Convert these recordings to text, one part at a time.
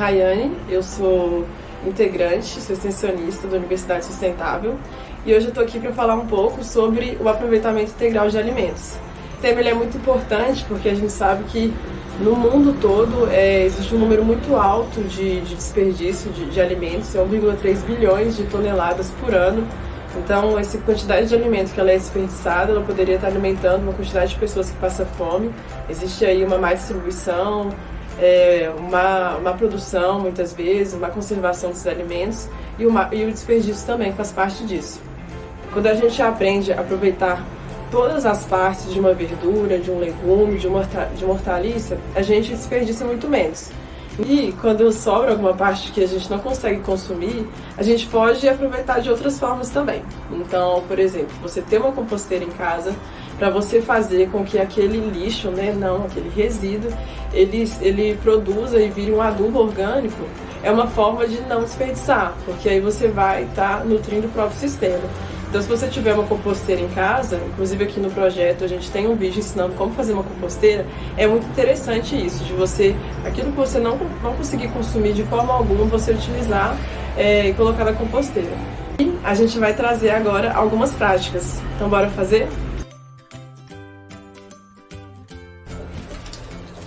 Rayane, eu sou integrante, sou extensionista da Universidade Sustentável e hoje eu estou aqui para falar um pouco sobre o aproveitamento integral de alimentos. O tema ele é muito importante porque a gente sabe que no mundo todo existe um número muito alto de desperdício de alimentos, 1,3 bilhões de toneladas por ano. Então, essa quantidade de alimento que ela é desperdiçada, ela poderia estar alimentando uma quantidade de pessoas que passam fome. Existe aí uma má distribuição, uma produção, muitas vezes, uma conservação desses alimentos e o desperdício também faz parte disso. Quando a gente aprende a aproveitar todas as partes de uma verdura, de um legume, de uma hortaliça, a gente desperdiça muito menos. E quando sobra alguma parte que a gente não consegue consumir, a gente pode aproveitar de outras formas também. Então, por exemplo, você ter uma composteira em casa para você fazer com que aquele lixo, aquele resíduo, ele produza e vire um adubo orgânico, é uma forma de não desperdiçar, porque aí você vai estar nutrindo o próprio sistema. Então, se você tiver uma composteira em casa, inclusive aqui no projeto a gente tem um vídeo ensinando como fazer uma composteira, é muito interessante isso, de você, aquilo que você não conseguir consumir de forma alguma, você utilizar e colocar na composteira. E a gente vai trazer agora algumas práticas. Então, bora fazer?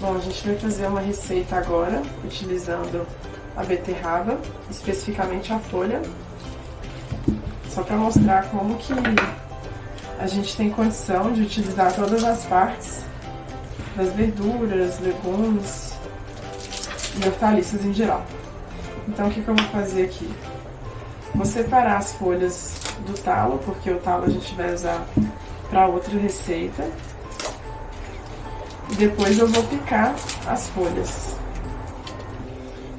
Bom, a gente vai fazer uma receita agora, utilizando a beterraba, especificamente a folha. Só para mostrar como que a gente tem condição de utilizar todas as partes das verduras, legumes e hortaliças em geral. Então, o que eu vou fazer aqui? Vou separar as folhas do talo, porque o talo a gente vai usar para outra receita. E depois eu vou picar as folhas.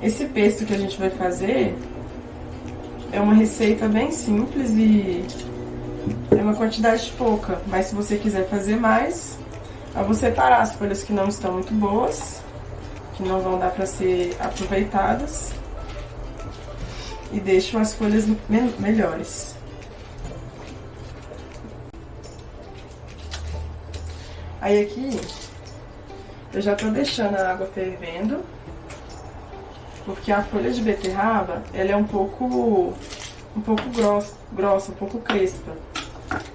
Esse pesto que a gente vai fazer é uma receita bem simples e é uma quantidade pouca, mas se você quiser fazer mais, eu vou separar as folhas que não estão muito boas, que não vão dar para ser aproveitadas, e deixo as folhas melhores. Aí aqui, eu já tô deixando a água fervendo, porque a folha de beterraba, ela é um pouco grossa, um pouco crespa.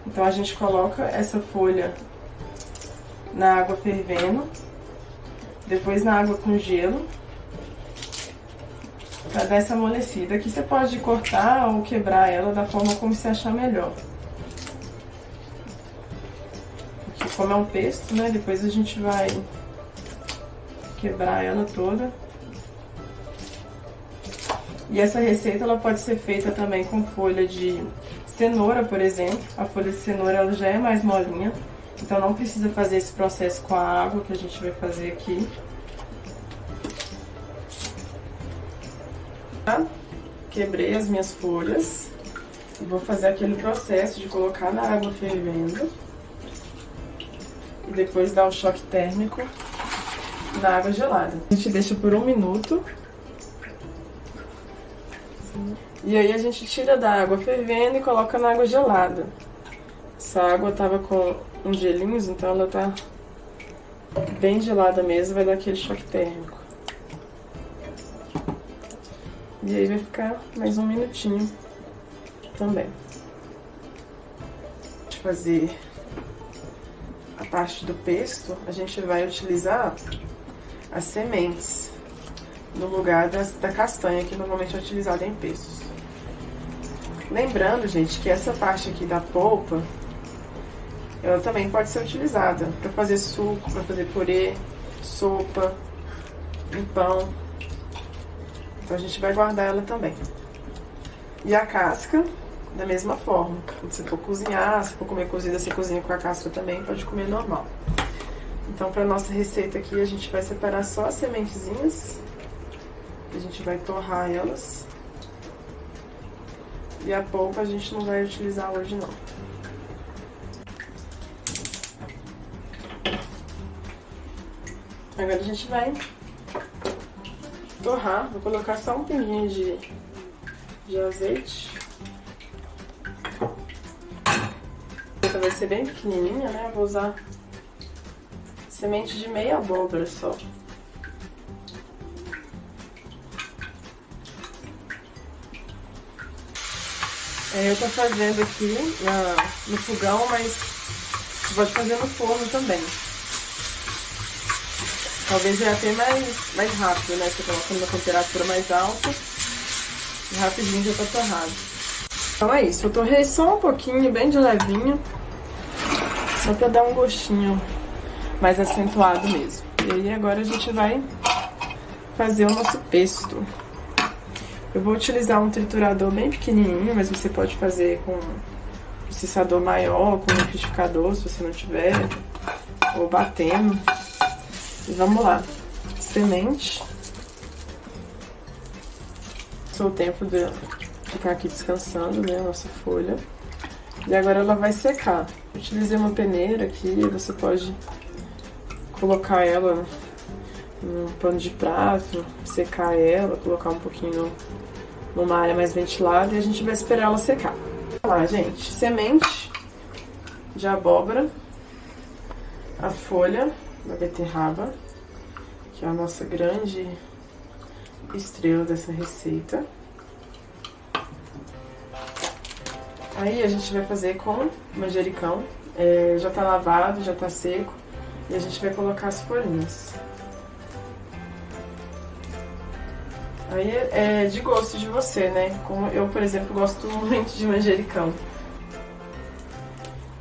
Então a gente coloca essa folha na água fervendo, depois na água com gelo, para dar essa amolecida. Aqui você pode cortar ou quebrar ela da forma como você achar melhor. Porque como é um pesto, depois a gente vai quebrar ela toda. E essa receita ela pode ser feita também com folha de cenoura, por exemplo. A folha de cenoura ela já é mais molinha, então não precisa fazer esse processo com a água que a gente vai fazer aqui. Quebrei as minhas folhas e vou fazer aquele processo de colocar na água fervendo e depois dar o choque térmico na água gelada. A gente deixa por 1 minuto. E aí a gente tira da água fervendo e coloca na água gelada. Essa água tava com uns gelinhos, então ela tá bem gelada mesmo, vai dar aquele choque térmico. E aí vai ficar mais 1 minutinho também. Para fazer a parte do pesto, a gente vai utilizar as sementes no lugar da castanha, que normalmente é utilizada em pestos. Lembrando, gente, que essa parte aqui da polpa, ela também pode ser utilizada para fazer suco, para fazer purê, sopa, em pão. Então a gente vai guardar ela também. E a casca, da mesma forma. Quando você for cozinhar, se for comer cozida, você cozinha com a casca também, pode comer normal. Então, para nossa receita aqui, a gente vai separar só as sementezinhas. A gente vai torrar elas. E a polpa a gente não vai utilizar hoje, não. Agora a gente vai torrar. Vou colocar só um pinguinho de azeite. Essa vai ser bem pequenininha, né? Vou usar semente de meia abóbora só. Eu tô fazendo aqui no fogão, mas você pode fazer no forno também. Talvez é até mais rápido, né? Você coloca numa temperatura mais alta e rapidinho já tá torrado. Então é isso, eu torrei só um pouquinho, bem de levinho, só pra dar um gostinho mais acentuado mesmo. E aí agora a gente vai fazer o nosso pesto. Eu vou utilizar um triturador bem pequenininho, mas você pode fazer com um processador maior, com um liquidificador, se você não tiver, ou batendo. E vamos lá. Semente. Só o tempo de ficar aqui descansando, né, a nossa folha. E agora ela vai secar. Utilizei uma peneira aqui, você pode colocar ela num pano de prato, secar ela, colocar um pouquinho numa área mais ventilada e a gente vai esperar ela secar. Olha lá, gente, semente de abóbora, a folha da beterraba, que é a nossa grande estrela dessa receita. Aí a gente vai fazer com manjericão, já tá lavado, já tá seco, e a gente vai colocar as folhinhas. Aí é de gosto de você, né? Como eu, por exemplo, gosto muito de manjericão.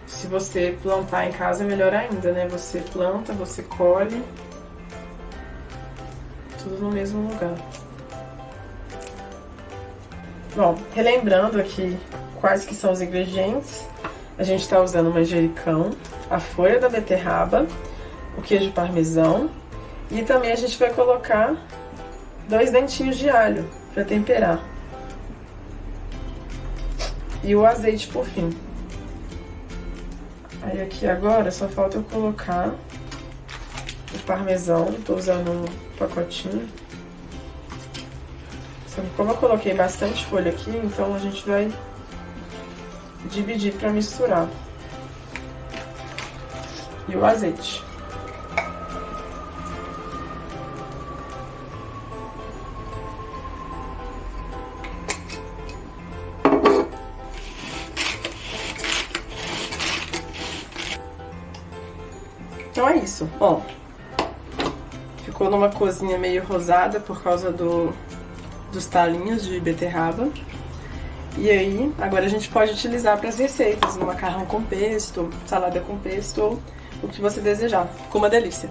Se você plantar em casa, é melhor ainda, né? Você planta, você colhe, tudo no mesmo lugar. Bom, relembrando aqui quais que são os ingredientes. A gente tá usando manjericão, a folha da beterraba, o queijo parmesão e também a gente vai colocar 2 dentinhos de alho para temperar. E o azeite por fim. Aí aqui agora só falta eu colocar o parmesão, tô usando um pacotinho. Como eu coloquei bastante folha aqui, então a gente vai dividir para misturar. E o azeite. Então é isso, ó. Ficou numa cozinha meio rosada por causa dos talinhos de beterraba. E aí, agora a gente pode utilizar para as receitas, no macarrão com pesto, salada com pesto, ou o que você desejar. Ficou uma delícia.